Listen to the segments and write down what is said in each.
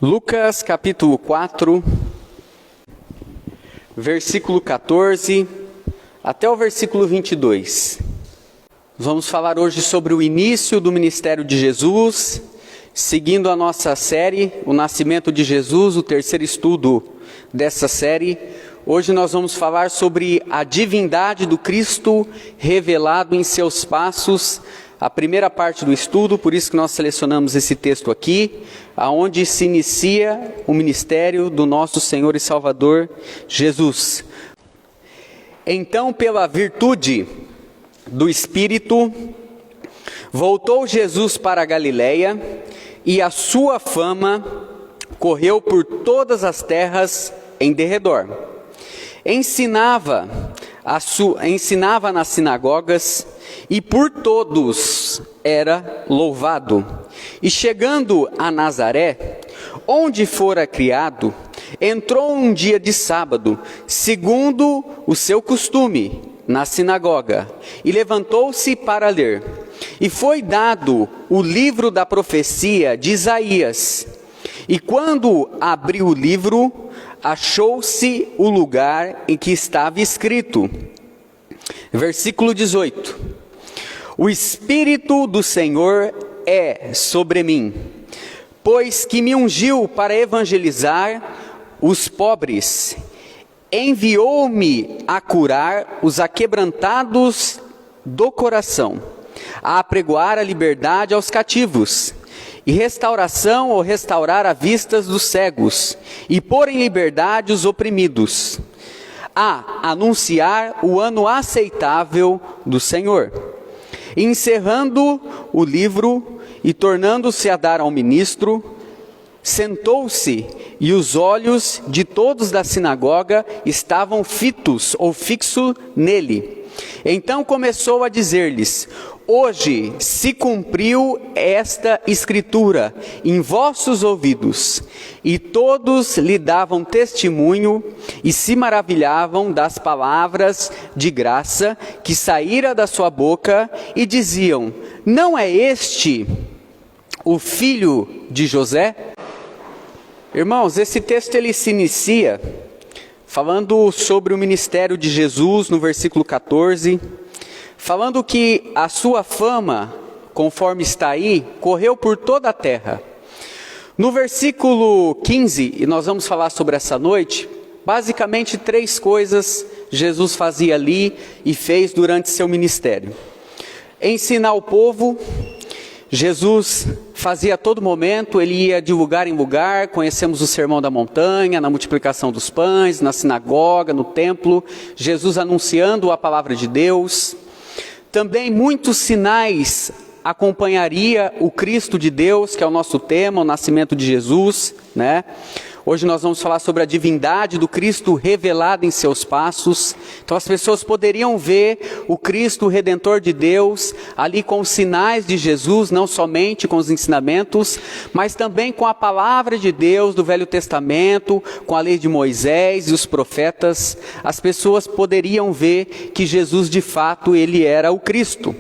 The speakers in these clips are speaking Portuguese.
Lucas capítulo 4, versículo 14 até o versículo 22. Vamos falar hoje sobre o início do ministério de Jesus, seguindo a nossa série, o nascimento de Jesus, o terceiro estudo dessa série. Hoje nós vamos falar sobre a divindade do Cristo revelado em seus passos, a primeira parte do estudo, por isso que nós selecionamos esse texto aqui, aonde se inicia o ministério do nosso Senhor e Salvador Jesus. Então, pela virtude do Espírito, voltou Jesus para a Galileia, e a sua fama correu por todas as terras em derredor. Ensinava nas sinagogas, e por todos era louvado. E chegando a Nazaré, onde fora criado, entrou um dia de sábado, segundo o seu costume, na sinagoga, e levantou-se para ler. E foi dado o livro da profecia de Isaías. E quando abriu o livro, achou-se o lugar em que estava escrito. Versículo 18. O Espírito do Senhor é sobre mim, pois que me ungiu para evangelizar os pobres, enviou-me a curar os aquebrantados do coração, a apregoar a liberdade aos cativos, e restauração ou restaurar a vistas dos cegos, e pôr em liberdade os oprimidos, a anunciar o ano aceitável do Senhor. Encerrando o livro e tornando-se a dar ao ministro, sentou-se, e os olhos de todos da sinagoga estavam fitos ou fixos nele. Então começou a dizer-lhes: hoje se cumpriu esta escritura em vossos ouvidos. E todos lhe davam testemunho e se maravilhavam das palavras de graça que saíra da sua boca, e diziam: não é este o filho de José? Irmãos, esse texto ele se inicia falando sobre o ministério de Jesus no versículo 14, falando que a sua fama, conforme está aí, correu por toda a terra. No versículo 15, e nós vamos falar sobre essa noite, basicamente 3 coisas Jesus fazia ali e fez durante seu ministério. Ensinar o povo. Jesus fazia a todo momento, ele ia de lugar em lugar. Conhecemos o Sermão da Montanha, na multiplicação dos pães, na sinagoga, no templo, Jesus anunciando a palavra de Deus. Também muitos sinais acompanharia o Cristo de Deus, que é o nosso tema, o nascimento de Jesus, né? Hoje nós vamos falar sobre a divindade do Cristo revelada em seus passos. Então as pessoas poderiam ver o Cristo Redentor de Deus ali com os sinais de Jesus, não somente com os ensinamentos, mas também com a palavra de Deus do Velho Testamento, com a lei de Moisés e os profetas. As pessoas poderiam ver que Jesus de fato ele era o Cristo.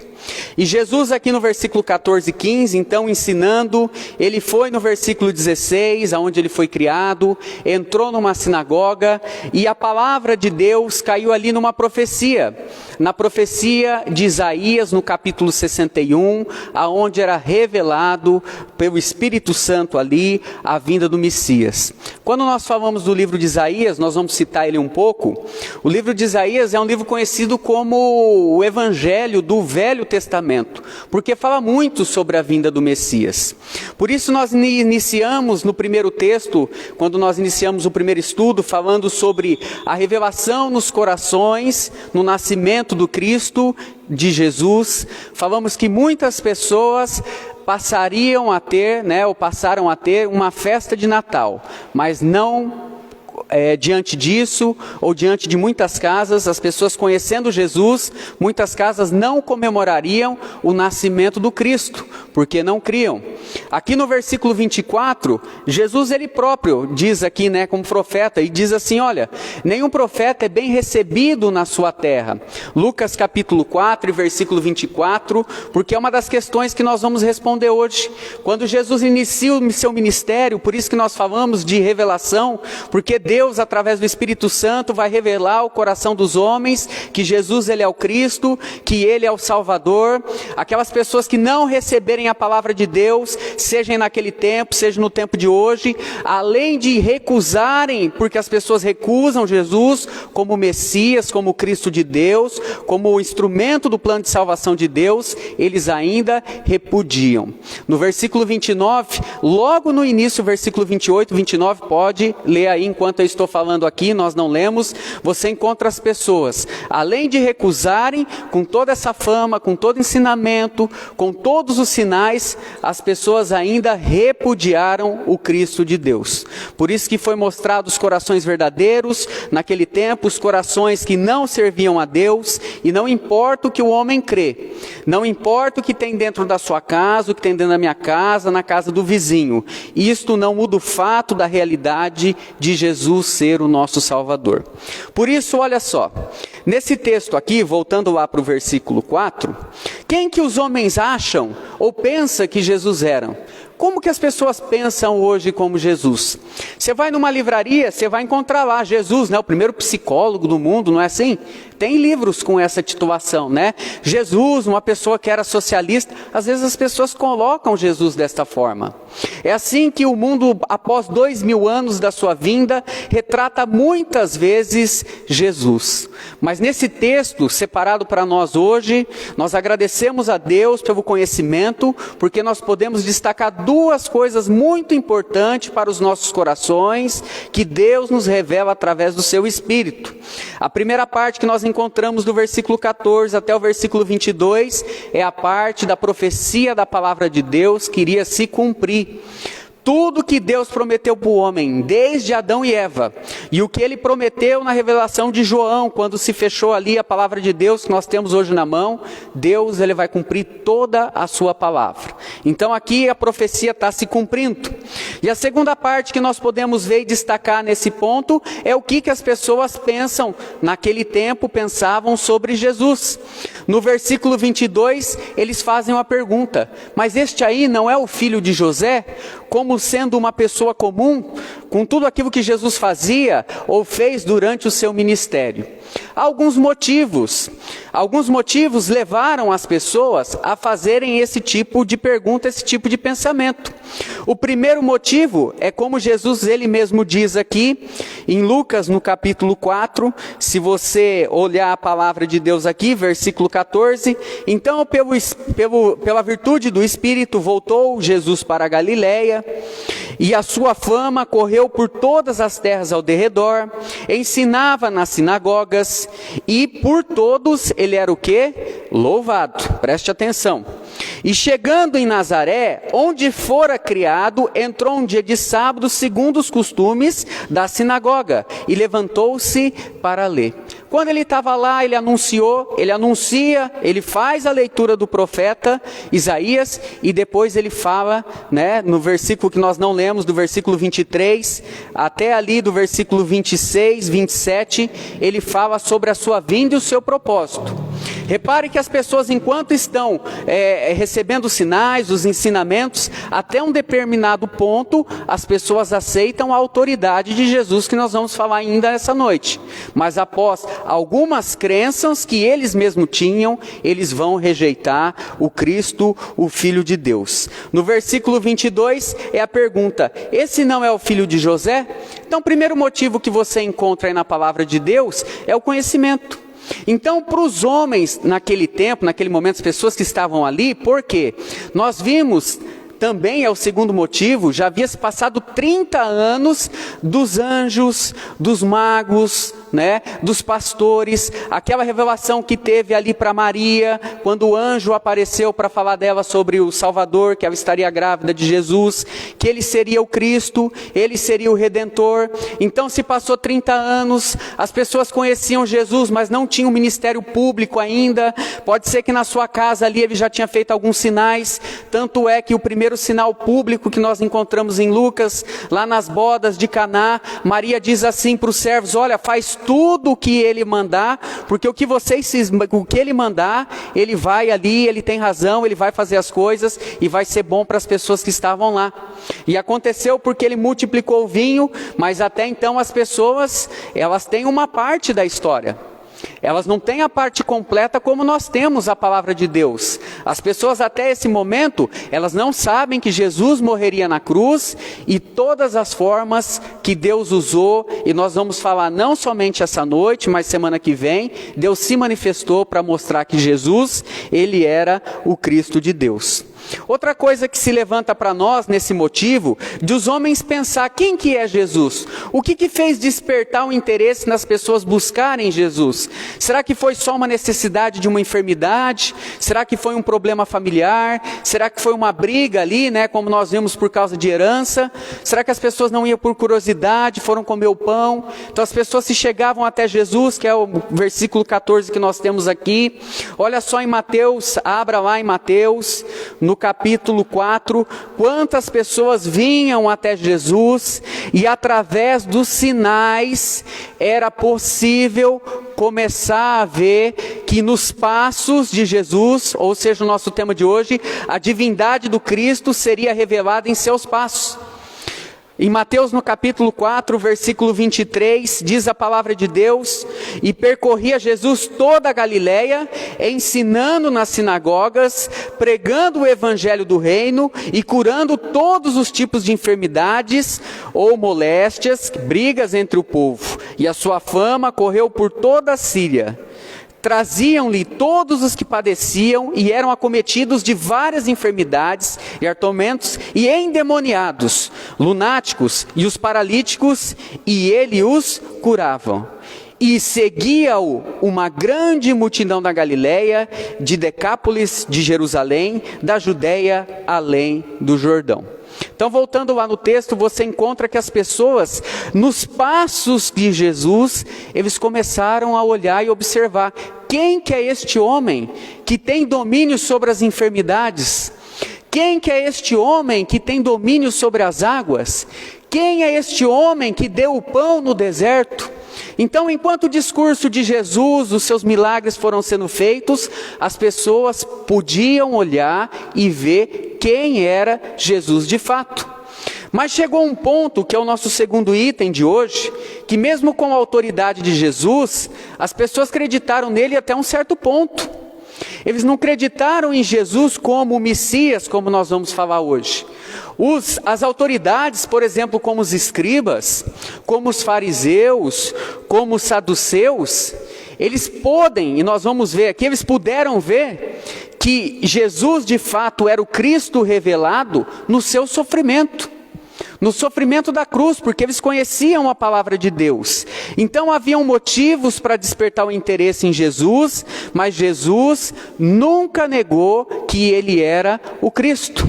E Jesus aqui no versículo 14 e 15, então ensinando, ele foi no versículo 16, aonde ele foi criado, entrou numa sinagoga, e a palavra de Deus caiu ali numa profecia, na profecia de Isaías, no capítulo 61, aonde era revelado pelo Espírito Santo ali, a vinda do Messias. Quando nós falamos do livro de Isaías, nós vamos citar ele um pouco. O livro de Isaías é um livro conhecido como o Evangelho do Velho Testamento, porque fala muito sobre a vinda do Messias. Por isso nós iniciamos no primeiro texto, quando nós iniciamos o primeiro estudo, falando sobre a revelação nos corações, no nascimento do Cristo, de Jesus. Falamos que muitas pessoas passariam a ter, ou passaram a ter uma festa de Natal, mas não diante disso, ou diante de muitas casas, as pessoas conhecendo Jesus, muitas casas não comemorariam o nascimento do Cristo, porque não criam. Aqui no versículo 24, Jesus ele próprio diz aqui, né, como profeta, e diz assim, olha, nenhum profeta é bem recebido na sua terra. Lucas capítulo 4, versículo 24, porque é uma das questões que nós vamos responder hoje. Quando Jesus inicia o seu ministério, por isso que nós falamos de revelação, porque Deus, através do Espírito Santo, vai revelar ao coração dos homens que Jesus ele é o Cristo, que ele é o Salvador. Aquelas pessoas que não receberem a palavra de Deus, seja naquele tempo, seja no tempo de hoje, além de recusarem, porque as pessoas recusam Jesus como Messias, como Cristo de Deus, como o instrumento do plano de salvação de Deus, eles ainda repudiam. No versículo 29, logo no início, versículo 28, 29, pode ler aí enquanto eu estou falando aqui, nós não lemos, você encontra as pessoas, além de recusarem, com toda essa fama, com todo ensinamento, com todos os sinais, as pessoas ainda repudiaram o Cristo de Deus. Por isso que foi mostrado os corações verdadeiros, naquele tempo, os corações que não serviam a Deus, e não importa o que o homem crê, não importa o que tem dentro da sua casa, o que tem dentro da minha casa, na casa do vizinho, isto não muda o fato da realidade de Jesus ser o nosso Salvador. Por isso, olha só, nesse texto aqui, voltando lá para o versículo 4, quem que os homens acham ou pensam que Jesus era? Como que as pessoas pensam hoje como Jesus? Você vai numa livraria, você vai encontrar lá Jesus, né? O primeiro psicólogo do mundo, não é assim? Tem livros com essa titulação, né? Jesus, uma pessoa que era socialista. Às vezes as pessoas colocam Jesus desta forma. É assim que o mundo, após 2000 anos da sua vinda, retrata muitas vezes Jesus. Mas nesse texto, separado para nós hoje, nós agradecemos a Deus pelo conhecimento, porque nós podemos destacar duas coisas muito importantes para os nossos corações, que Deus nos revela através do seu Espírito. A primeira parte que nós encontramos do versículo 14 até o versículo 22, é a parte da profecia da palavra de Deus que iria se cumprir. Tudo que Deus prometeu para o homem, desde Adão e Eva, e o que ele prometeu na revelação de João, quando se fechou ali a palavra de Deus que nós temos hoje na mão, Deus ele vai cumprir toda a sua palavra. Então aqui a profecia está se cumprindo. E a segunda parte que nós podemos ver e destacar nesse ponto, é o que as pessoas pensam, naquele tempo pensavam sobre Jesus. No versículo 22, eles fazem uma pergunta, mas este aí não é o filho de José? Como sendo uma pessoa comum, com tudo aquilo que Jesus fazia ou fez durante o seu ministério. Alguns motivos levaram as pessoas a fazerem esse tipo de pergunta, esse tipo de pensamento. O primeiro motivo é como Jesus ele mesmo diz aqui, em Lucas no capítulo 4, se você olhar a palavra de Deus aqui, versículo 14, então pela virtude do Espírito voltou Jesus para a Galileia, e a sua fama correu por todas as terras ao derredor, ensinava nas sinagogas, e por todos ele era o quê? Louvado. Preste atenção. E chegando em Nazaré, onde fora criado, entrou um dia de sábado, segundo os costumes da sinagoga, e levantou-se para ler. Quando ele estava lá, ele anuncia, ele faz a leitura do profeta Isaías, e depois ele fala, né, no versículo que nós não lemos, do versículo 23, até ali do versículo 26, 27, ele fala sobre a sua vinda e o seu propósito. Repare que as pessoas, enquanto estão recebendo os sinais, os ensinamentos, até um determinado ponto, as pessoas aceitam a autoridade de Jesus, que nós vamos falar ainda essa noite. Mas após algumas crenças que eles mesmos tinham, eles vão rejeitar o Cristo, o Filho de Deus. No versículo 22 é a pergunta, esse não é o filho de José? Então o primeiro motivo que você encontra aí na palavra de Deus é o conhecimento. Então, para os homens naquele tempo, naquele momento, as pessoas que estavam ali, por quê? Nós vimos também é o segundo motivo, já havia se passado 30 anos dos anjos, dos magos, né, dos pastores, aquela revelação que teve ali para Maria, quando o anjo apareceu para falar dela sobre o Salvador, que ela estaria grávida de Jesus, que ele seria o Cristo, ele seria o Redentor. Então se passou 30 anos, as pessoas conheciam Jesus, mas não tinham ministério público ainda. Pode ser que na sua casa ali ele já tinha feito alguns sinais, tanto é que o primeiro sinal público que nós encontramos em Lucas, lá nas bodas de Caná, Maria diz assim para os servos: olha, faz tudo o que ele mandar, porque o que ele mandar, ele vai ali, ele tem razão, ele vai fazer as coisas e vai ser bom para as pessoas que estavam lá. E aconteceu porque ele multiplicou o vinho, mas até então as pessoas, elas têm uma parte da história. Elas não têm a parte completa como nós temos a palavra de Deus. As pessoas até esse momento, elas não sabem que Jesus morreria na cruz e todas as formas que Deus usou, e nós vamos falar não somente essa noite, mas semana que vem, Deus se manifestou para mostrar que Jesus, ele era o Cristo de Deus. Outra coisa que se levanta para nós nesse motivo, de os homens pensar quem que é Jesus? O que fez despertar o interesse nas pessoas buscarem Jesus? Será que foi só uma necessidade de uma enfermidade? Será que foi um problema familiar? Será que foi uma briga ali, né, como nós vimos por causa de herança? Será que as pessoas não iam por curiosidade, foram comer o pão? Então as pessoas se chegavam até Jesus, que é o versículo 14 que nós temos aqui. Olha só em Mateus, abra lá em Mateus, no capítulo 4, quantas pessoas vinham até Jesus, e através dos sinais era possível começar a ver que nos passos de Jesus, ou seja, o nosso tema de hoje, a divindade do Cristo seria revelada em seus passos. Em Mateus no capítulo 4, versículo 23, diz a palavra de Deus: e percorria Jesus toda a Galileia, ensinando nas sinagogas, pregando o evangelho do reino e curando todos os tipos de enfermidades ou moléstias, brigas entre o povo. E a sua fama correu por toda a Síria. Traziam-lhe todos os que padeciam e eram acometidos de várias enfermidades e tormentos, e endemoniados, lunáticos e os paralíticos, e ele os curava. E seguia-o uma grande multidão da Galileia, de Decápolis, de Jerusalém, da Judeia, além do Jordão. Então, voltando lá no texto, você encontra que as pessoas, nos passos de Jesus, eles começaram a olhar e observar: quem que é este homem que tem domínio sobre as enfermidades? Quem que é este homem que tem domínio sobre as águas? Quem é este homem que deu o pão no deserto? Então, enquanto o discurso de Jesus, os seus milagres foram sendo feitos, as pessoas podiam olhar e ver quem era Jesus de fato. Mas chegou um ponto, que é o nosso segundo item de hoje, que mesmo com a autoridade de Jesus, as pessoas acreditaram nele até um certo ponto. Eles não acreditaram em Jesus como o Messias, como nós vamos falar hoje. As autoridades, por exemplo, como os escribas, como os fariseus, como os saduceus, eles podem, e nós vamos ver aqui, eles puderam ver que Jesus de fato era o Cristo revelado no seu sofrimento. No sofrimento da cruz, porque eles conheciam a palavra de Deus. Então haviam motivos para despertar o interesse em Jesus, mas Jesus nunca negou que ele era o Cristo.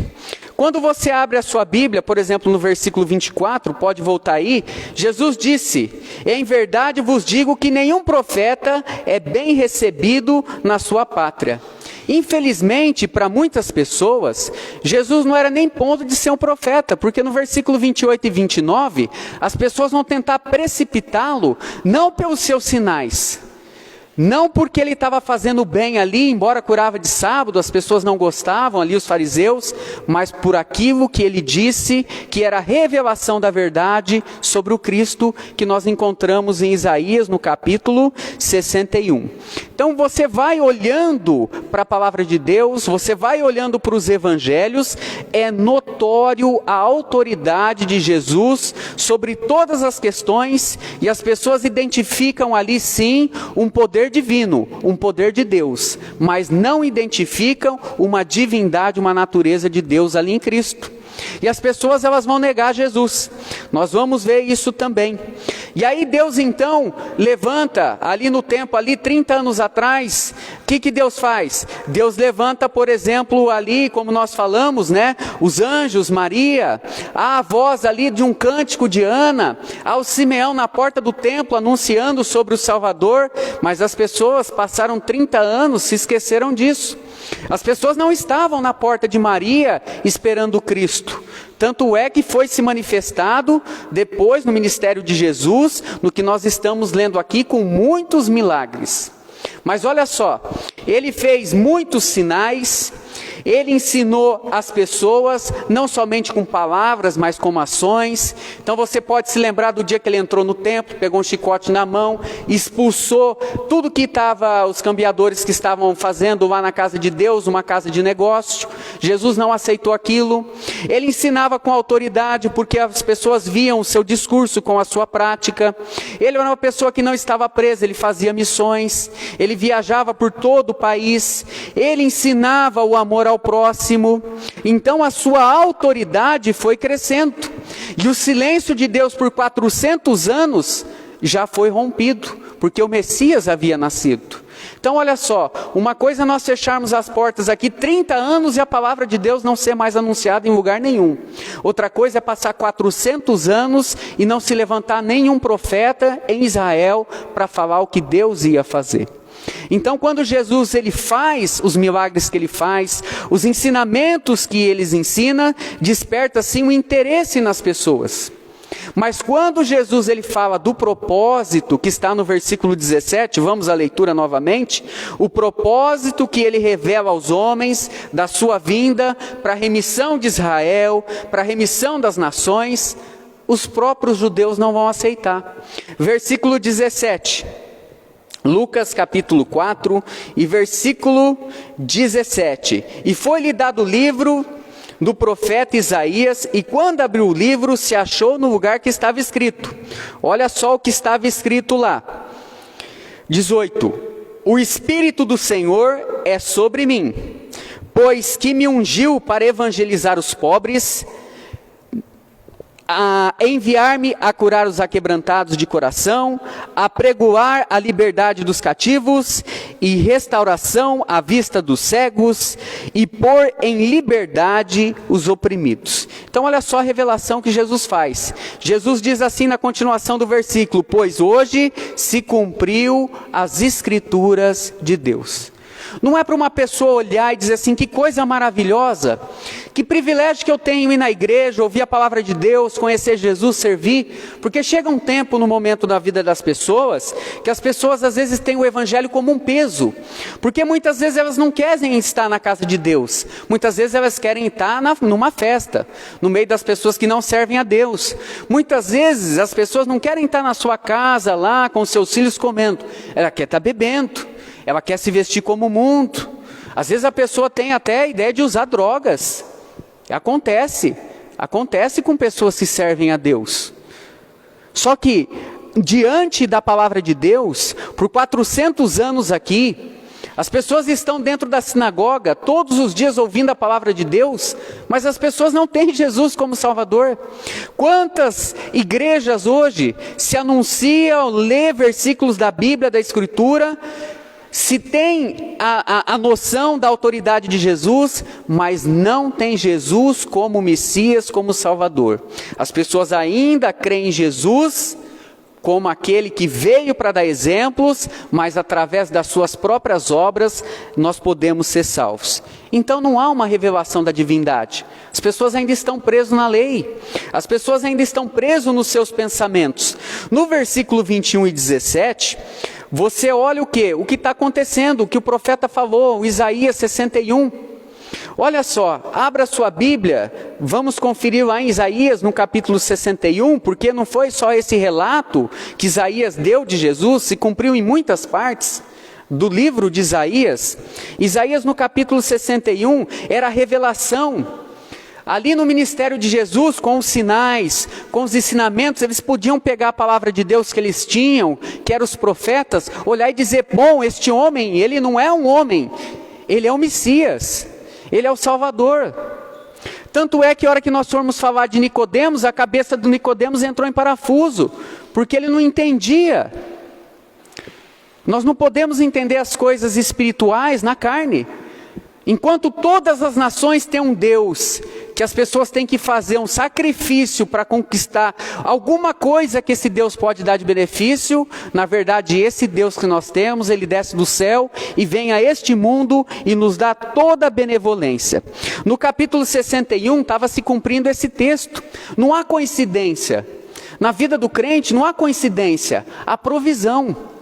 Quando você abre a sua Bíblia, por exemplo, no versículo 24, pode voltar aí, Jesus disse: em verdade vos digo que nenhum profeta é bem recebido na sua pátria. Infelizmente, para muitas pessoas, Jesus não era nem ponto de ser um profeta, porque no versículo 28 e 29, as pessoas vão tentar precipitá-lo, não pelos seus sinais, não porque ele estava fazendo bem ali, embora curava de sábado, as pessoas não gostavam ali, os fariseus, mas por aquilo que ele disse, que era a revelação da verdade sobre o Cristo, que nós encontramos em Isaías, no capítulo 61. Então você vai olhando para a palavra de Deus, você vai olhando para os evangelhos, é notório a autoridade de Jesus sobre todas as questões, e as pessoas identificam ali sim um poder poder divino, um poder de Deus, mas não identificam uma divindade, uma natureza de Deus ali em Cristo. E as pessoas, elas vão negar Jesus. Nós vamos ver isso também. E aí Deus então levanta, ali no tempo, ali 30 anos atrás, o que Deus faz? Deus levanta, por exemplo, ali, como nós falamos, né? Os anjos, Maria, a voz ali de um cântico de Ana, ao Simeão na porta do templo, anunciando sobre o Salvador, mas as pessoas passaram 30 anos, se esqueceram disso. As pessoas não estavam na porta de Maria esperando Cristo. Tanto é que foi se manifestado depois no ministério de Jesus, no que nós estamos lendo aqui, com muitos milagres. Mas olha só, ele fez muitos sinais, ele ensinou as pessoas, não somente com palavras, mas com ações. Então você pode se lembrar do dia que ele entrou no templo, pegou um chicote na mão, expulsou tudo que estava, os cambiadores que estavam fazendo lá na casa de Deus, uma casa de negócio. Jesus não aceitou aquilo. Ele ensinava com autoridade, porque as pessoas viam o seu discurso com a sua prática. Ele era uma pessoa que não estava presa, ele fazia missões, ele viajava por todo o país, ele ensinava o amor ao próximo. Então a sua autoridade foi crescendo, e o silêncio de Deus por 400 anos já foi rompido, porque o Messias havia nascido. Então olha só, uma coisa é nós fecharmos as portas aqui 30 anos e a palavra de Deus não ser mais anunciada em lugar nenhum. Outra coisa é passar 400 anos e não se levantar nenhum profeta em Israel para falar o que Deus ia fazer. Então quando Jesus ele faz os milagres que ele faz, os ensinamentos que ele ensina, desperta sim um interesse nas pessoas. Mas quando Jesus ele fala do propósito, que está no versículo 17, vamos à leitura novamente, o propósito que ele revela aos homens da sua vinda para a remissão de Israel, para a remissão das nações, os próprios judeus não vão aceitar. Versículo 17, Lucas capítulo 4 e versículo 17, e foi-lhe dado o livro do profeta Isaías, e quando abriu o livro, se achou no lugar que estava escrito. Olha só o que estava escrito lá. 18. O Espírito do Senhor é sobre mim, pois que me ungiu para evangelizar os pobres, a enviar-me a curar os aquebrantados de coração, a pregoar a liberdade dos cativos e restauração à vista dos cegos e pôr em liberdade os oprimidos. Então olha só a revelação que Jesus faz. Jesus diz assim na continuação do versículo: pois hoje se cumpriu as escrituras de Deus. Não é para uma pessoa olhar e dizer assim, que coisa maravilhosa, que privilégio que eu tenho ir na igreja, ouvir a palavra de Deus, conhecer Jesus, servir, porque chega um tempo no momento da vida das pessoas, que as pessoas às vezes têm o evangelho como um peso, porque muitas vezes elas não querem estar na casa de Deus, muitas vezes elas querem estar numa festa, no meio das pessoas que não servem a Deus, muitas vezes as pessoas não querem estar na sua casa lá, com seus filhos comendo, ela quer estar bebendo, ela quer se vestir como o mundo. Às vezes a pessoa tem até a ideia de usar drogas. Acontece com pessoas que servem a Deus. Só que, diante da palavra de Deus, por 400 anos aqui, as pessoas estão dentro da sinagoga, todos os dias ouvindo a palavra de Deus, mas as pessoas não têm Jesus como Salvador. Quantas igrejas hoje se anunciam, lê versículos da Bíblia, da Escritura, se tem a noção da autoridade de Jesus, mas não tem Jesus como Messias, como Salvador. As pessoas ainda creem em Jesus como aquele que veio para dar exemplos, mas através das suas próprias obras nós podemos ser salvos. Então não há uma revelação da divindade. As pessoas ainda estão presas na lei. As pessoas ainda estão presas nos seus pensamentos. No versículo 21 e 17... você olha o que? O que está acontecendo, o que o profeta falou, Isaías 61. Olha só, abra sua Bíblia, vamos conferir lá em Isaías no capítulo 61, porque não foi só esse relato que Isaías deu de Jesus, se cumpriu em muitas partes do livro de Isaías. Isaías no capítulo 61 era a revelação Ali no ministério de Jesus, com os sinais, com os ensinamentos, eles podiam pegar a palavra de Deus que eles tinham, que eram os profetas, olhar e dizer: bom, este homem, ele não é um homem, ele é o Messias, ele é o Salvador. Tanto é que a hora que nós formos falar de Nicodemos, a cabeça do Nicodemos entrou em parafuso, porque ele não entendia. Nós não podemos entender as coisas espirituais na carne. Enquanto todas as nações têm um Deus, que as pessoas têm que fazer um sacrifício para conquistar alguma coisa que esse Deus pode dar de benefício, na verdade esse Deus que nós temos, ele desce do céu e vem a este mundo e nos dá toda a benevolência. No capítulo 61 estava se cumprindo esse texto. Não há coincidência. Na vida do crente não há coincidência, há provisão.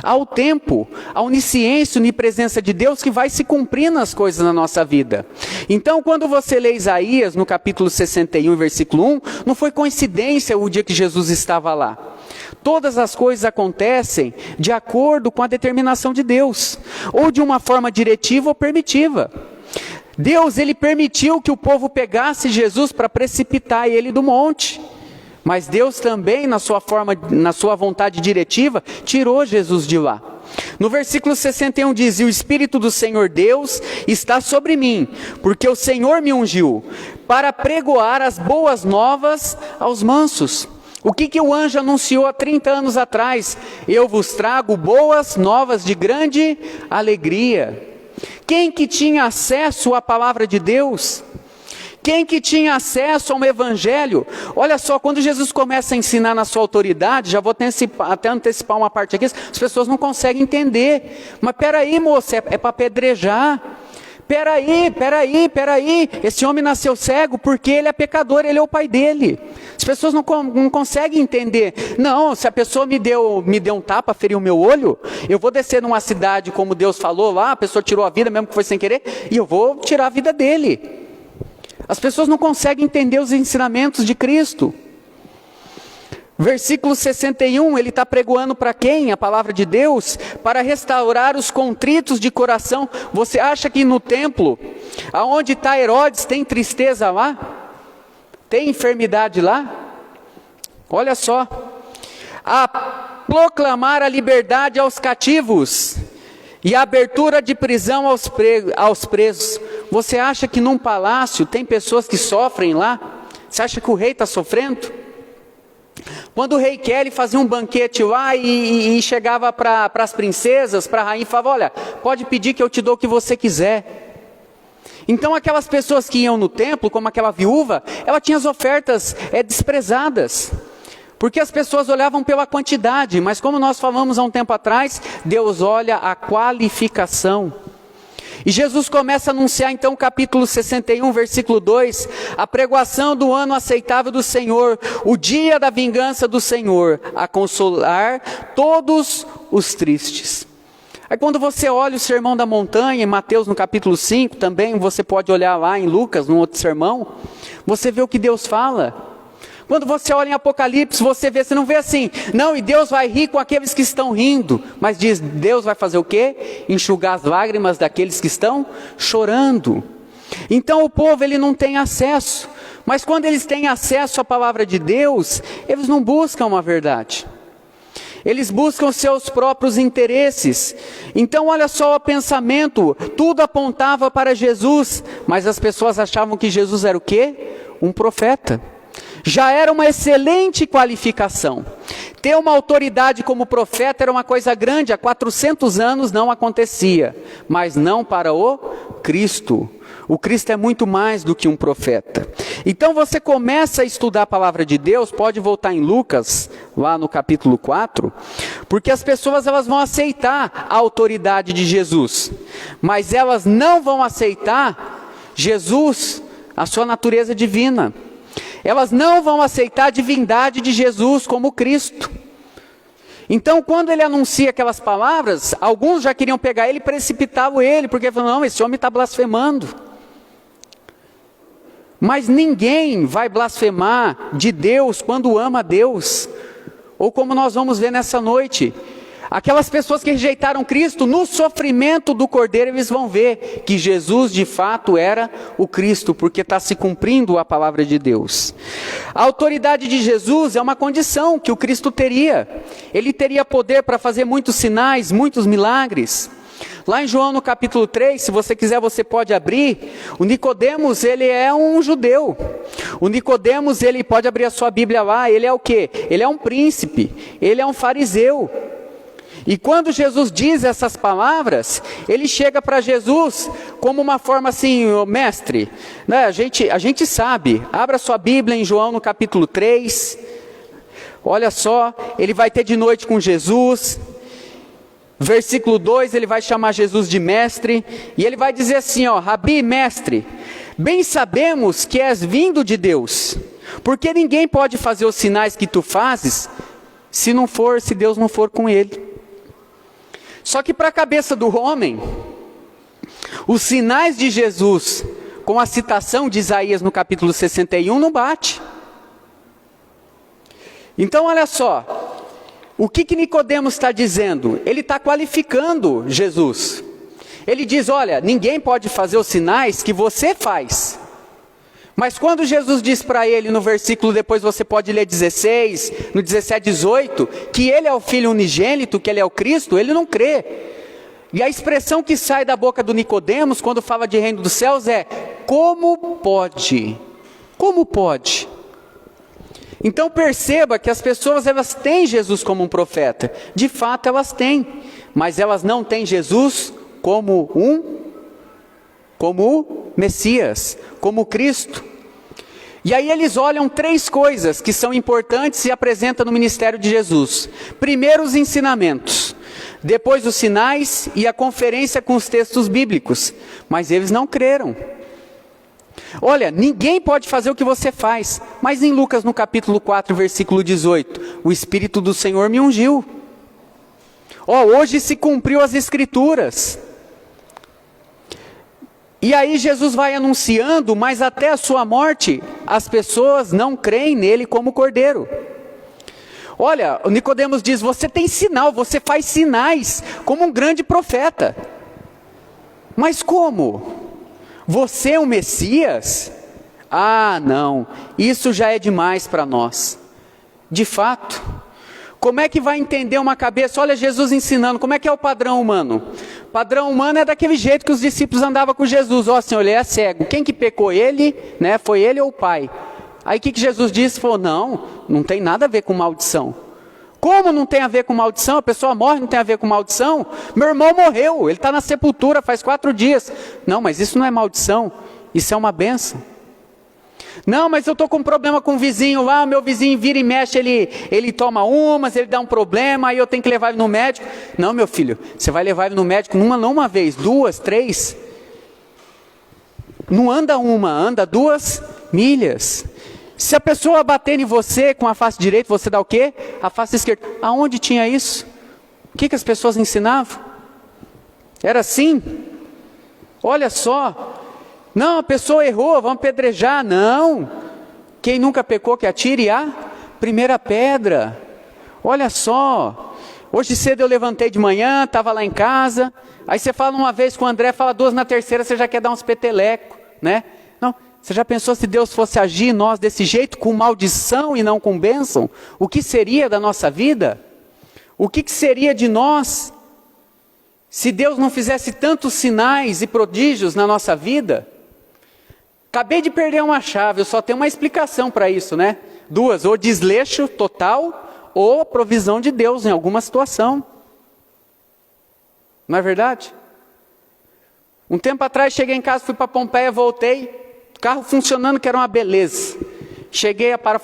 Ao tempo, a onisciência, a onipresença de Deus que vai se cumprir nas coisas na nossa vida. Então, quando você lê Isaías, no capítulo 61, versículo 1, não foi coincidência o dia que Jesus estava lá. Todas as coisas acontecem de acordo com a determinação de Deus, ou de uma forma diretiva ou permitiva. Deus, ele permitiu que o povo pegasse Jesus para precipitar ele do monte. Mas Deus também, na sua vontade diretiva, tirou Jesus de lá. No versículo 61 diz: e o Espírito do Senhor Deus está sobre mim, porque o Senhor me ungiu, para pregoar as boas novas aos mansos. O que o anjo anunciou há 30 anos atrás? Eu vos trago boas novas de grande alegria. Quem que tinha acesso à palavra de Deus? Quem que tinha acesso a um evangelho? Olha só, quando Jesus começa a ensinar na sua autoridade, já vou até antecipar uma parte aqui, as pessoas não conseguem entender. Mas peraí, moça, é para apedrejar. Peraí, esse homem nasceu cego porque ele é pecador, ele é o pai dele. As pessoas não conseguem entender. Não, se a pessoa me deu um tapa, feriu o meu olho, eu vou descer numa cidade como Deus falou lá, a pessoa tirou a vida mesmo que foi sem querer, e eu vou tirar a vida dele. As pessoas não conseguem entender os ensinamentos de Cristo. Versículo 61, ele está pregoando para quem? A palavra de Deus, para restaurar os contritos de coração. Você acha que no templo, aonde está Herodes, tem tristeza lá? Tem enfermidade lá? Olha só. A proclamar a liberdade aos cativos e a abertura de prisão aos presos. Você acha que num palácio tem pessoas que sofrem lá? Você acha que o rei está sofrendo? Quando o rei Kelly fazia um banquete lá e chegava para as princesas, para a rainha, e falava: olha, pode pedir que eu te dou o que você quiser. Então aquelas pessoas que iam no templo, como aquela viúva, ela tinha as ofertas desprezadas. Porque as pessoas olhavam pela quantidade, mas como nós falamos há um tempo atrás, Deus olha a qualificação. E Jesus começa a anunciar então capítulo 61, versículo 2, a pregoação do ano aceitável do Senhor, o dia da vingança do Senhor, a consolar todos os tristes. Aí quando você olha o sermão da montanha, em Mateus no capítulo 5, também você pode olhar lá em Lucas, num outro sermão, você vê o que Deus fala. Quando você olha em Apocalipse, você não vê assim, não, e Deus vai rir com aqueles que estão rindo, mas diz, Deus vai fazer o quê? Enxugar as lágrimas daqueles que estão chorando. Então o povo, ele não tem acesso, mas quando eles têm acesso à palavra de Deus, eles não buscam uma verdade. Eles buscam seus próprios interesses. Então olha só o pensamento, tudo apontava para Jesus, mas as pessoas achavam que Jesus era o quê? Um profeta. Já era uma excelente qualificação. Ter uma autoridade como profeta era uma coisa grande, há 400 anos não acontecia, mas não para o Cristo. O Cristo é muito mais do que um profeta. Então você começa a estudar a palavra de Deus, pode voltar em Lucas, lá no capítulo 4, porque as pessoas elas vão aceitar a autoridade de Jesus, mas elas não vão aceitar Jesus, a sua natureza divina. Elas não vão aceitar a divindade de Jesus como Cristo. Então, quando ele anuncia aquelas palavras, alguns já queriam pegar ele e precipitavam ele, porque falaram, não, esse homem está blasfemando. Mas ninguém vai blasfemar de Deus quando ama a Deus. Ou como nós vamos ver nessa noite, Aquelas pessoas que rejeitaram Cristo, no sofrimento do Cordeiro, eles vão ver que Jesus de fato era o Cristo, porque está se cumprindo a palavra de Deus. A autoridade de Jesus é uma condição que o Cristo teria. Ele teria poder para fazer muitos sinais, muitos milagres. Lá em João no capítulo 3, se você quiser você pode abrir, o Nicodemos ele é um judeu. O Nicodemos ele pode abrir a sua Bíblia lá, ele é o quê? Ele é um príncipe, ele é um fariseu. E quando Jesus diz essas palavras, ele chega para Jesus como uma forma assim, mestre, né? A gente sabe, abra sua Bíblia em João no capítulo 3, olha só, ele vai ter de noite com Jesus. Versículo 2, ele vai chamar Jesus de mestre, e ele vai dizer assim, ó, Rabi, mestre, bem sabemos que és vindo de Deus, porque ninguém pode fazer os sinais que tu fazes, se Deus não for com ele. Só que para a cabeça do homem, os sinais de Jesus, com a citação de Isaías no capítulo 61, não bate. Então olha só, o que Nicodemos está dizendo? Ele está qualificando Jesus. Ele diz, olha, ninguém pode fazer os sinais que você faz. Mas quando Jesus diz para ele no versículo, depois você pode ler 16, no 17, 18, que ele é o Filho unigênito, que ele é o Cristo, ele não crê. E a expressão que sai da boca do Nicodemos, quando fala de reino dos céus, é, como pode? Como pode? Então perceba que as pessoas elas têm Jesus como um profeta, de fato elas têm, mas elas não têm Jesus como o Messias, como o Cristo. E aí eles olham 3 coisas que são importantes e apresentam no ministério de Jesus. Primeiro os ensinamentos, depois os sinais e a conferência com os textos bíblicos, mas eles não creram. Olha, ninguém pode fazer o que você faz, mas em Lucas no capítulo 4, versículo 18, o Espírito do Senhor me ungiu. Hoje se cumpriu as Escrituras. E aí Jesus vai anunciando, mas até a sua morte, as pessoas não creem nele como Cordeiro. Olha, o Nicodemos diz, você tem sinal, você faz sinais, como um grande profeta. Mas como? Você é o Messias? Ah, não, isso já é demais para nós. De fato, como é que vai entender uma cabeça? Olha Jesus ensinando, como é que é o padrão humano? O padrão humano é daquele jeito que os discípulos andavam com Jesus. Ó, Senhor, ele é cego. Quem que pecou? Ele, né? Foi ele ou o pai? Aí o que Jesus disse? Falou, não tem nada a ver com maldição. Como não tem a ver com maldição? A pessoa morre, não tem a ver com maldição? Meu irmão morreu, ele está na sepultura faz 4 dias. Não, mas isso não é maldição, isso é uma bênção. Não, mas eu estou com um problema com o vizinho lá, o meu vizinho vira e mexe, ele toma umas, ele dá um problema, aí eu tenho que levar ele no médico. Não, meu filho, você vai levar ele no médico não uma vez, 2, 3. Não anda uma, anda 2 milhas. Se a pessoa bater em você com a face direita, você dá o quê? A face esquerda. Aonde tinha isso? O que as pessoas ensinavam? Era assim? Olha só. Não, a pessoa errou, vamos apedrejar. Não. Quem nunca pecou que atire a primeira pedra. Olha só. Hoje cedo eu levantei de manhã, estava lá em casa. Aí você fala uma vez com o André, fala 2 na terceira, você já quer dar uns petelecos, né? Não. Você já pensou se Deus fosse agir em nós desse jeito, com maldição e não com bênção? O que seria da nossa vida? O que seria de nós se Deus não fizesse tantos sinais e prodígios na nossa vida? Acabei de perder uma chave, eu só tenho uma explicação para isso, né? 2, ou desleixo total, ou provisão de Deus em alguma situação. Não é verdade? Um tempo atrás cheguei em casa, fui para Pompeia, voltei. Carro funcionando, que era uma beleza. Cheguei, a Paula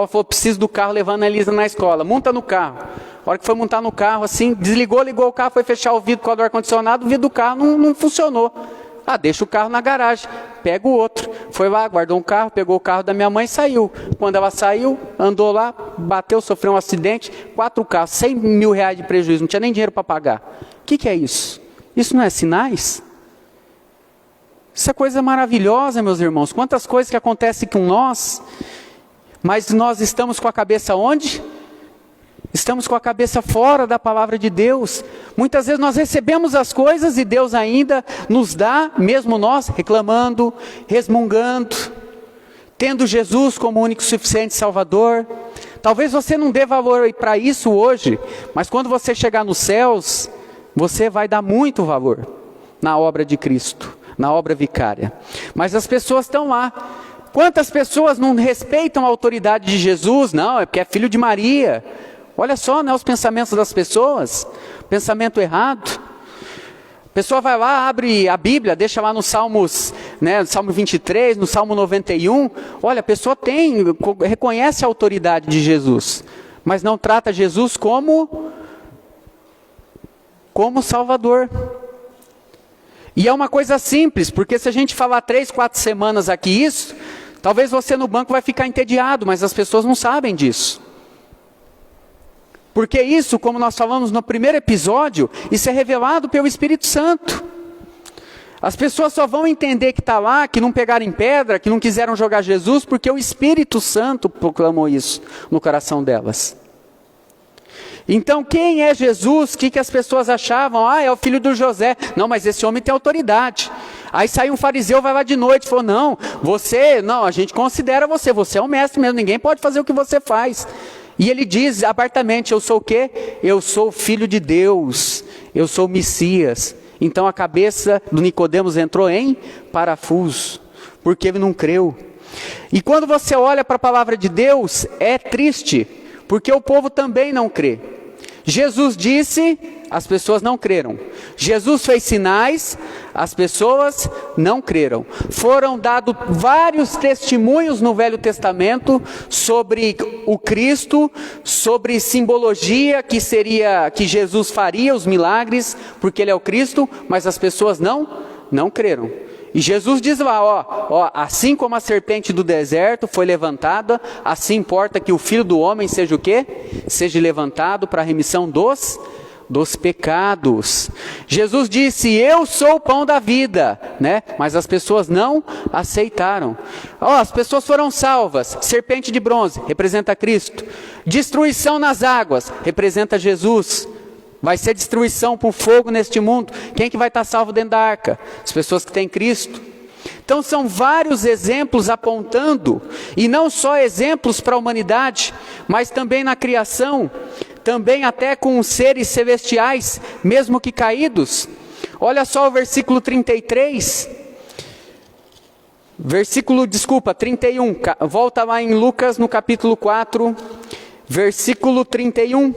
falou, preciso do carro, levando a Elisa na escola. Monta no carro. A hora que foi montar no carro, assim, desligou, ligou o carro, foi fechar o vidro com o ar-condicionado, o vidro do carro não funcionou. Deixa o carro na garagem, pega o outro. Foi lá, guardou um carro, pegou o carro da minha mãe e saiu. Quando ela saiu, andou lá, bateu, sofreu um acidente, 4 carros, 100 mil reais de prejuízo, não tinha nem dinheiro para pagar. O que é isso? Isso não é sinais? Isso é coisa maravilhosa, meus irmãos. Quantas coisas que acontecem com nós, mas nós estamos com a cabeça onde? Estamos com a cabeça fora da palavra de Deus. Muitas vezes nós recebemos as coisas e Deus ainda nos dá, mesmo nós reclamando, resmungando, tendo Jesus como único e suficiente Salvador. Talvez você não dê valor para isso hoje, mas quando você chegar nos céus, você vai dar muito valor na obra de Cristo, na obra vicária. Mas as pessoas estão lá. Quantas pessoas não respeitam a autoridade de Jesus? Não, é porque é filho de Maria. Olha só, né, os pensamentos das pessoas, pensamento errado. A pessoa vai lá, abre a Bíblia, deixa lá nos Salmos, né, no Salmo 23, no Salmo 91. Olha, a pessoa reconhece a autoridade de Jesus, mas não trata Jesus como Salvador. E é uma coisa simples, porque se a gente falar 3, 4 semanas aqui isso, talvez você no banco vai ficar entediado, mas as pessoas não sabem disso. Porque isso, como nós falamos no primeiro episódio, isso é revelado pelo Espírito Santo. As pessoas só vão entender que está lá, que não pegaram em pedra, que não quiseram jogar Jesus, porque o Espírito Santo proclamou isso no coração delas. Então, quem é Jesus? O que as pessoas achavam? É o filho do José. Não, mas esse homem tem autoridade. Aí sai um fariseu, vai lá de noite e falou, não, a gente considera você é o mestre mesmo, ninguém pode fazer o que você faz. E ele diz abertamente, eu sou o quê? Eu sou o filho de Deus, eu sou o Messias. Então a cabeça do Nicodemos entrou em parafuso, porque ele não creu. E quando você olha para a palavra de Deus, é triste, porque o povo também não crê. Jesus disse, as pessoas não creram. Jesus fez sinais, as pessoas não creram. Foram dados vários testemunhos no Velho Testamento sobre o Cristo, sobre simbologia que Jesus faria os milagres, porque Ele é o Cristo, mas as pessoas não creram. E Jesus diz lá, assim como a serpente do deserto foi levantada, assim importa que o Filho do Homem seja o quê? Seja levantado para a remissão dos pecados. Jesus disse, eu sou o pão da vida, né? Mas as pessoas não aceitaram. As pessoas foram salvas. Serpente de bronze, representa Cristo. Destruição nas águas, representa Jesus. Vai ser destruição por fogo neste mundo. Quem que vai estar salvo dentro da arca? As pessoas que têm Cristo. Então são vários exemplos apontando, e não só exemplos para a humanidade, mas também na criação, também até com os seres celestiais, mesmo que caídos. Olha só o versículo 33. 31. Volta lá em Lucas no capítulo 4, versículo 31.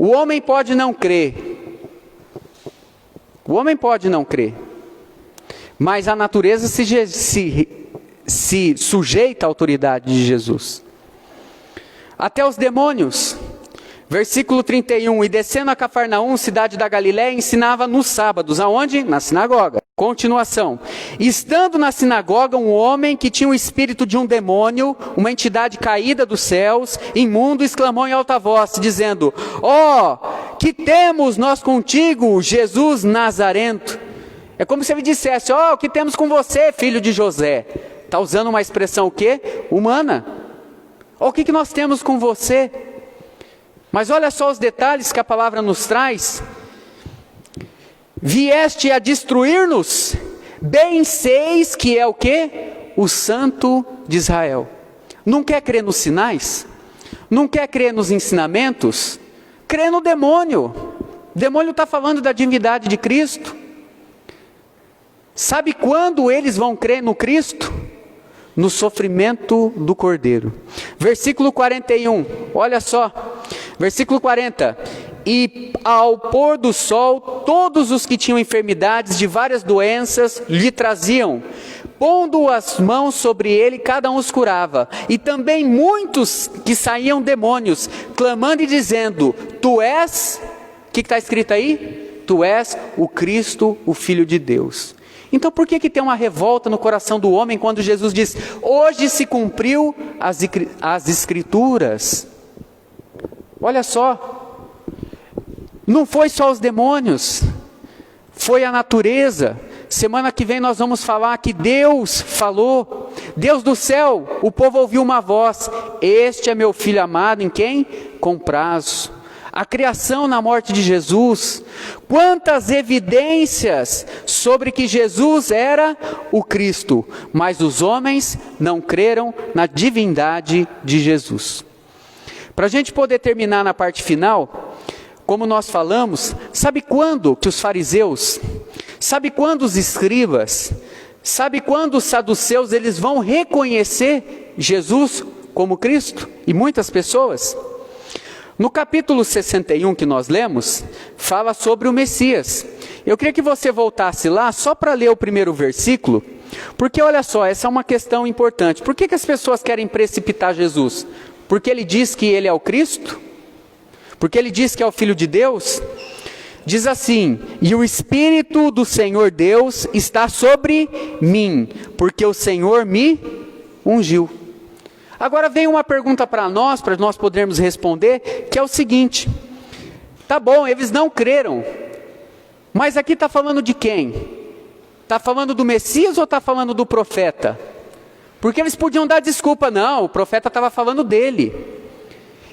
O homem pode não crer. O homem pode não crer. Mas a natureza se sujeita à autoridade de Jesus. Até os demônios. Versículo 31. E descendo a Cafarnaum, cidade da Galiléia, ensinava nos sábados. Aonde? Na sinagoga. Continuação. Estando na sinagoga um homem que tinha o espírito de um demônio, uma entidade caída dos céus, imundo, exclamou em alta voz, dizendo, que temos nós contigo, Jesus Nazarento? É como se ele dissesse, o que temos com você, filho de José? Está usando uma expressão o quê? Humana. O que nós temos com você? Mas olha só os detalhes que a palavra nos traz. Vieste a destruir-nos? Bem seis que é o quê? O Santo de Israel. Não quer crer nos sinais? Não quer crer nos ensinamentos? Crê no demônio. O demônio está falando da divindade de Cristo. Sabe quando eles vão crer no Cristo? No sofrimento do Cordeiro. Versículo 41, olha só. Versículo 40. E ao pôr do sol, todos os que tinham enfermidades de várias doenças lhe traziam. Pondo as mãos sobre ele, cada um os curava. E também muitos que saíam demônios, clamando e dizendo, tu és, o que está escrito aí? Tu és o Cristo, o Filho de Deus. Então por que tem uma revolta no coração do homem quando Jesus diz, hoje se cumpriu as Escrituras? Olha só, não foi só os demônios, foi a natureza. Semana que vem nós vamos falar que Deus falou. Deus do céu, o povo ouviu uma voz: este é meu filho amado, em quem comprazo. A criação na morte de Jesus, quantas evidências sobre que Jesus era o Cristo, mas os homens não creram na divindade de Jesus. Para a gente poder terminar na parte final, como nós falamos, sabe quando que os fariseus, sabe quando os escribas, sabe quando os saduceus eles vão reconhecer Jesus como Cristo? E muitas pessoas. No capítulo 61 que nós lemos, fala sobre o Messias. Eu queria que você voltasse lá só para ler o primeiro versículo, porque olha só, essa é uma questão importante. Por que as pessoas querem precipitar Jesus? Porque ele diz que ele é o Cristo? Porque ele diz que é o Filho de Deus? Diz assim: e o Espírito do Senhor Deus está sobre mim, porque o Senhor me ungiu. Agora vem uma pergunta para nós podermos responder, que é o seguinte: tá bom, eles não creram, mas aqui está falando de quem? Está falando do Messias ou está falando do profeta? Porque eles podiam dar desculpa, não, o profeta estava falando dele.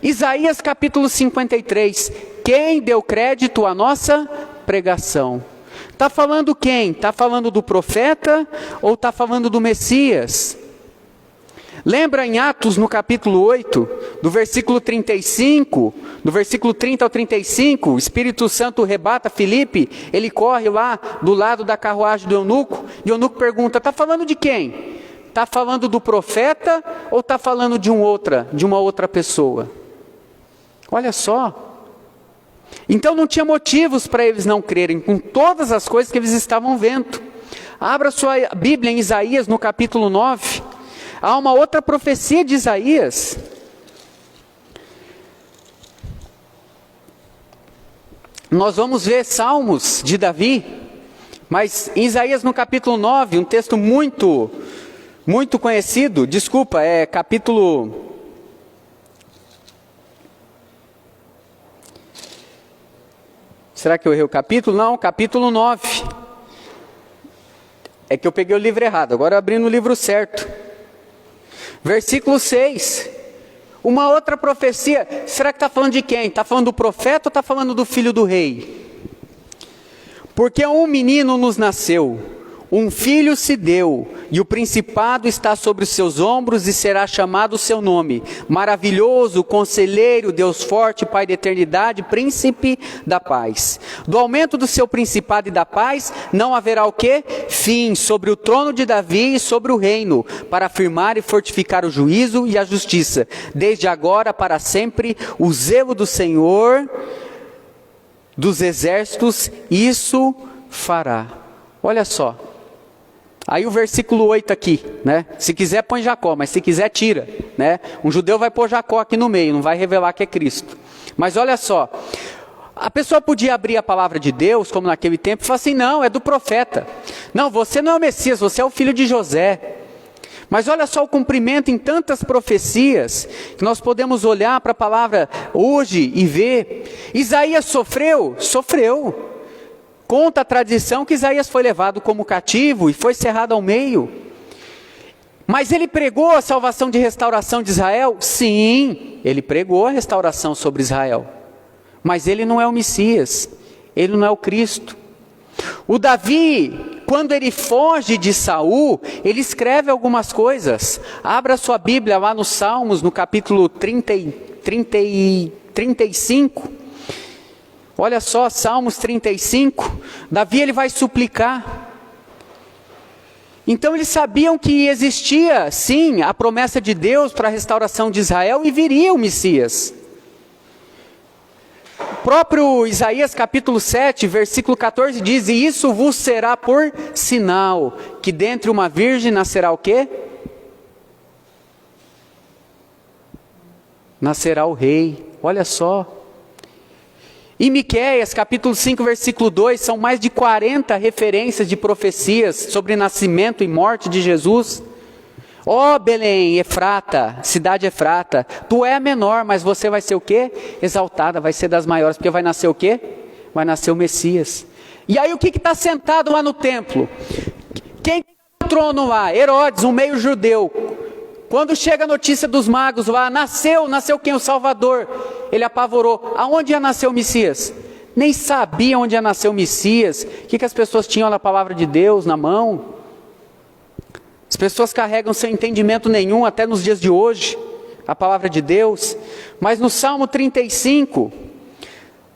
Isaías capítulo 53, quem deu crédito à nossa pregação? Está falando quem? Está falando do profeta ou está falando do Messias? Lembra em Atos, no capítulo 8, do versículo 35, do versículo 30 ao 35, o Espírito Santo rebata Filipe, ele corre lá do lado da carruagem do eunuco, e o eunuco pergunta: está falando de quem? Está falando do profeta ou está falando de uma outra pessoa? Olha só. Então não tinha motivos para eles não crerem, com todas as coisas que eles estavam vendo. Abra sua Bíblia em Isaías, no capítulo 9. Há uma outra profecia de Isaías. Nós vamos ver Salmos de Davi, mas em Isaías no capítulo 9, um texto muito conhecido, capítulo... Será que eu errei o capítulo? Não, capítulo 9. É que eu peguei o livro errado, agora eu abri no livro certo. Versículo 6, uma outra profecia. Será que está falando de quem? Está falando do profeta ou está falando do filho do rei? Porque um menino nos nasceu, um filho se deu, e o principado está sobre os seus ombros, e será chamado o seu nome: maravilhoso, conselheiro, Deus forte, Pai da eternidade, príncipe da paz. Do aumento do seu principado e da paz, não haverá o quê? Fim, sobre o trono de Davi e sobre o reino, para afirmar e fortificar o juízo e a justiça, desde agora para sempre. O zelo do Senhor dos exércitos, isso fará. Olha só. Aí o versículo 8 aqui, né? Se quiser põe Jacó, mas se quiser tira, né? Um judeu vai pôr Jacó aqui no meio, não vai revelar que é Cristo. Mas olha só, a pessoa podia abrir a palavra de Deus, como naquele tempo, e falar assim: não, é do profeta. Não, você não é o Messias, você é o filho de José. Mas olha só o cumprimento em tantas profecias, que nós podemos olhar para a palavra hoje e ver. Isaías sofreu. Conta a tradição que Isaías foi levado como cativo e foi cerrado ao meio. Mas ele pregou a salvação de restauração de Israel? Sim, ele pregou a restauração sobre Israel. Mas ele não é o Messias, ele não é o Cristo. O Davi, quando ele foge de Saul, ele escreve algumas coisas. Abra sua Bíblia lá nos Salmos, no capítulo 35. Olha só, Salmos 35, Davi ele vai suplicar. Então eles sabiam que existia, sim, a promessa de Deus para a restauração de Israel e viria o Messias. O próprio Isaías capítulo 7, versículo 14 diz: e isso vos será por sinal, que dentre uma virgem nascerá o quê? Nascerá o rei. Olha só. Em Miqueias, capítulo 5, versículo 2, são mais de 40 referências de profecias sobre nascimento e morte de Jesus. Ó Belém, Efrata, cidade Efrata, tu é a menor, mas você vai ser o quê? Exaltada, vai ser das maiores, porque vai nascer o quê? Vai nascer o Messias. E aí o que está sentado lá no templo? Quem está trono lá, Herodes, um meio judeu, quando chega a notícia dos magos lá, nasceu quem? O Salvador. Ele apavorou. Aonde ia nascer o Messias? Nem sabia onde ia nascer o Messias. O que as pessoas tinham na palavra de Deus na mão? As pessoas carregam sem entendimento nenhum, até nos dias de hoje, a palavra de Deus. Mas no Salmo 35,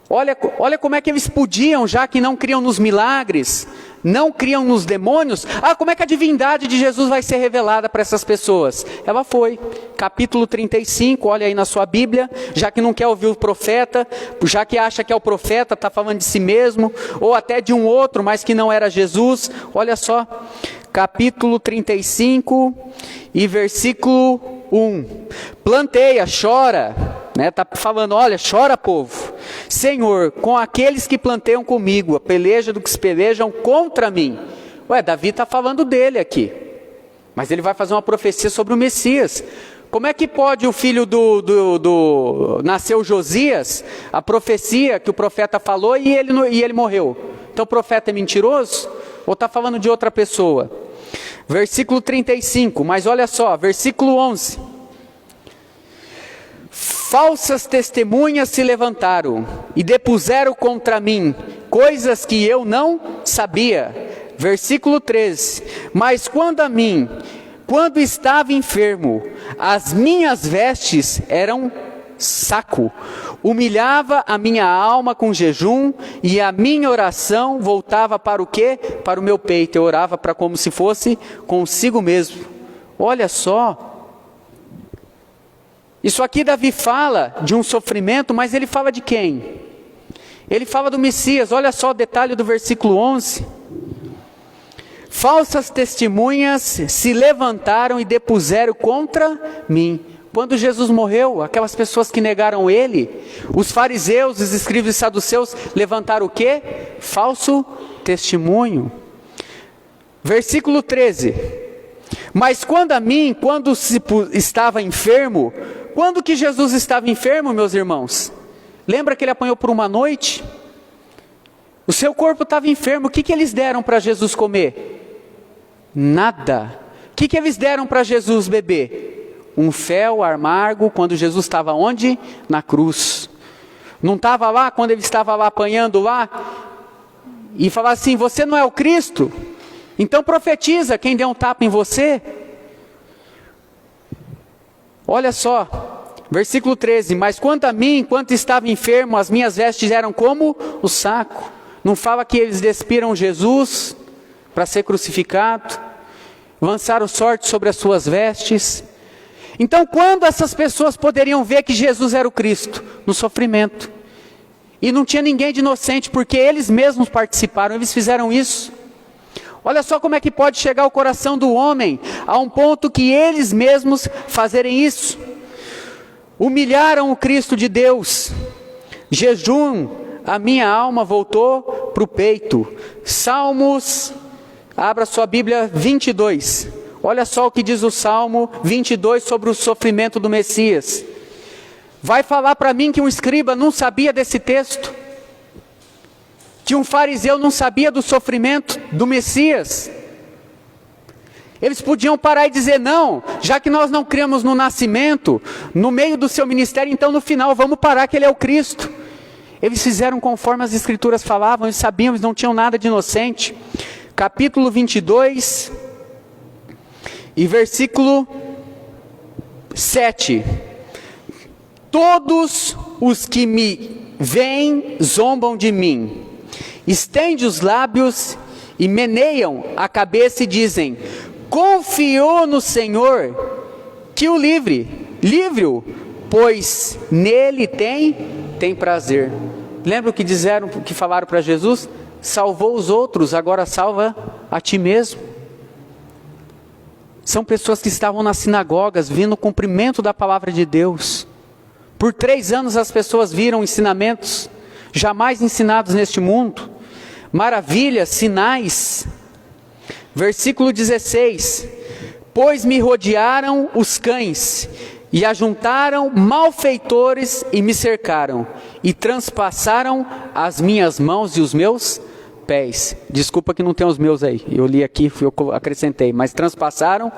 olha como é que eles podiam, já que não criam nos milagres, não criam nos demônios, como é que a divindade de Jesus vai ser revelada para essas pessoas? Ela foi, capítulo 35, olha aí na sua Bíblia, já que não quer ouvir o profeta, já que acha que é o profeta, está falando de si mesmo, ou até de um outro, mas que não era Jesus, olha só, capítulo 35 e versículo 1, planteia, chora, está falando, olha, chora povo, Senhor, com aqueles que planteiam comigo, a peleja do que se pelejam contra mim. Davi está falando dele aqui, mas ele vai fazer uma profecia sobre o Messias. Como é que pode o filho nasceu Josias, a profecia que o profeta falou e ele morreu? Então o profeta é mentiroso? Ou está falando de outra pessoa? Versículo 35, mas olha só, versículo 11. Falsas testemunhas se levantaram e depuseram contra mim coisas que eu não sabia. Versículo 13. Mas quando estava enfermo, as minhas vestes eram saco. Humilhava a minha alma com jejum e a minha oração voltava para o quê? Para o meu peito. Eu orava para como se fosse consigo mesmo. Olha só. Isso aqui Davi fala de um sofrimento, mas ele fala de quem? Ele fala do Messias. Olha só o detalhe do versículo 11. Falsas testemunhas se levantaram e depuseram contra mim. Quando Jesus morreu, aquelas pessoas que negaram ele, os fariseus, os escribas e saduceus, levantaram o quê? Falso testemunho. Versículo 13. Mas quando estava enfermo, quando que Jesus estava enfermo, meus irmãos? Lembra que ele apanhou por uma noite? O seu corpo estava enfermo, o que eles deram para Jesus comer? Nada. O que eles deram para Jesus beber? Um fel amargo, quando Jesus estava onde? Na cruz. Não estava lá, quando ele estava lá apanhando lá? E falava assim, você não é o Cristo? Então profetiza, quem deu um tapa em você? Olha só, versículo 13, mas quanto a mim, enquanto estava enfermo, as minhas vestes eram como o saco. Não fala que eles despiram Jesus para ser crucificado, lançaram sorte sobre as suas vestes. Então quando essas pessoas poderiam ver que Jesus era o Cristo? No sofrimento. E não tinha ninguém de inocente, porque eles mesmos participaram, eles fizeram isso. Olha só como é que pode chegar o coração do homem, a um ponto que eles mesmos fazerem isso. Humilharam o Cristo de Deus. Jejum, a minha alma voltou para o peito. Salmos, abra sua Bíblia 22. Olha só o que diz o Salmo 22 sobre o sofrimento do Messias. Vai falar para mim que um escriba não sabia desse texto? Que um fariseu não sabia do sofrimento do Messias? Eles podiam parar e dizer, não, já que nós não cremos no nascimento, no meio do seu ministério, então no final vamos parar que ele é o Cristo. Eles fizeram conforme as escrituras falavam, eles sabiam, eles não tinham nada de inocente. Capítulo 22 e versículo 7. Todos os que me veem zombam de mim. Estende os lábios e meneiam a cabeça e dizem, confiou no Senhor, que o livre-o, pois nele tem prazer. Lembra o que falaram para Jesus? Salvou os outros, agora salva a ti mesmo. São pessoas que estavam nas sinagogas, vindo o cumprimento da palavra de Deus. Por 3 anos as pessoas viram ensinamentos jamais ensinados neste mundo, maravilhas, sinais. Versículo 16, pois me rodearam os cães, e ajuntaram malfeitores e me cercaram, e transpassaram as minhas mãos e os meus pés. Desculpa que não tem os meus aí. Eu li aqui, eu acrescentei. Mas transpassaram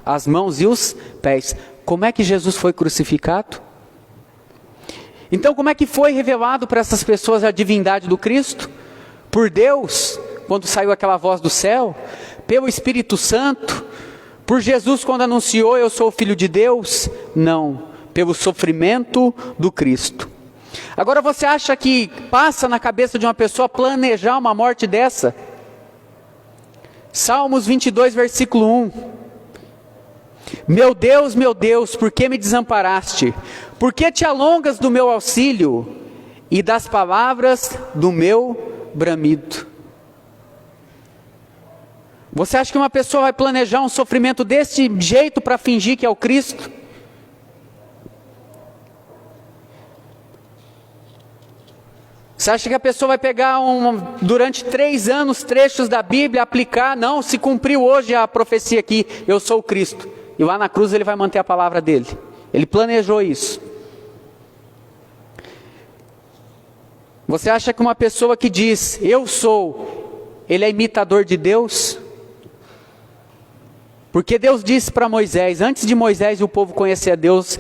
as mãos e os pés. Como é que Jesus foi crucificado? Então, como é que foi revelado para essas pessoas a divindade do Cristo? Por Deus, quando saiu aquela voz do céu? Pelo Espírito Santo? Por Jesus, quando anunciou, eu sou o Filho de Deus? Não, pelo sofrimento do Cristo. Agora, você acha que passa na cabeça de uma pessoa planejar uma morte dessa? Salmos 22, versículo 1. Meu Deus, por que me desamparaste? Por que te alongas do meu auxílio e das palavras do meu bramido? Você acha que uma pessoa vai planejar um sofrimento desse jeito para fingir que é o Cristo? Você acha que a pessoa vai pegar durante 3 anos trechos da Bíblia, aplicar? Não, se cumpriu hoje a profecia aqui, eu sou o Cristo. E lá na cruz ele vai manter a palavra dele. Ele planejou isso. Você acha que uma pessoa que diz, eu sou, ele é imitador de Deus? Porque Deus disse para Moisés, antes de Moisés e o povo conhecer a Deus,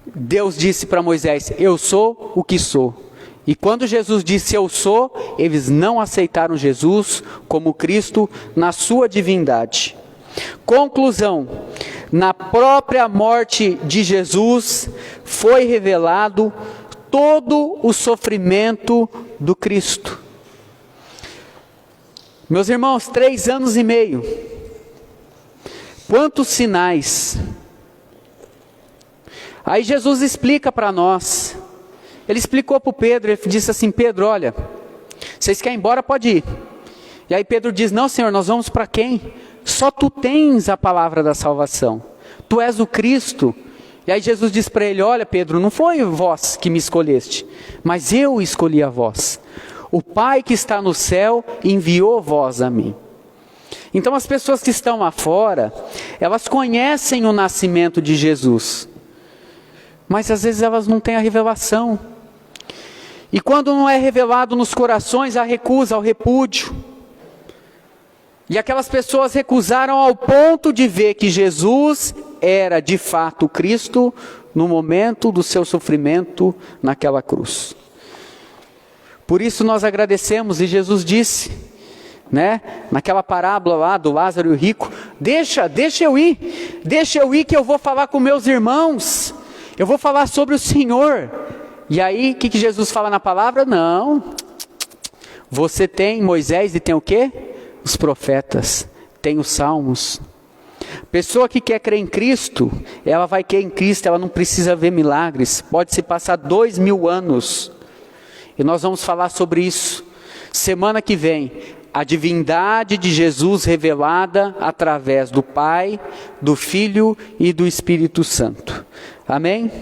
Deus disse para Moisés, eu sou o que sou. E quando Jesus disse eu sou, eles não aceitaram Jesus como Cristo na sua divindade. Conclusão, na própria morte de Jesus foi revelado todo o sofrimento do Cristo. Meus irmãos, 3 anos e meio, quantos sinais. Aí Jesus explica para nós, ele explicou para o Pedro, ele disse assim, Pedro, olha, vocês querem ir embora, pode ir. E aí Pedro diz, não Senhor, nós vamos para quem? Só tu tens a palavra da salvação, tu és o Cristo. E aí Jesus diz para ele, olha Pedro, não foi vós que me escolheste, mas eu escolhi a vós. O Pai que está no céu enviou vós a mim. Então as pessoas que estão lá fora, elas conhecem o nascimento de Jesus, mas às vezes elas não têm a revelação. E quando não é revelado nos corações, a recusa, ao repúdio. E aquelas pessoas recusaram ao ponto de ver que Jesus era de fato Cristo no momento do seu sofrimento naquela cruz. Por isso nós agradecemos, e Jesus disse, naquela parábola lá do Lázaro e o rico, deixa eu ir que eu vou falar com meus irmãos, eu vou falar sobre o Senhor. E aí, o que Jesus fala na palavra? Não, você tem Moisés e tem o quê? Os profetas, tem os salmos. Pessoa que quer crer em Cristo, ela vai crer em Cristo, ela não precisa ver milagres, pode se passar 2000 anos, e nós vamos falar sobre isso, semana que vem, a divindade de Jesus revelada através do Pai, do Filho e do Espírito Santo, amém?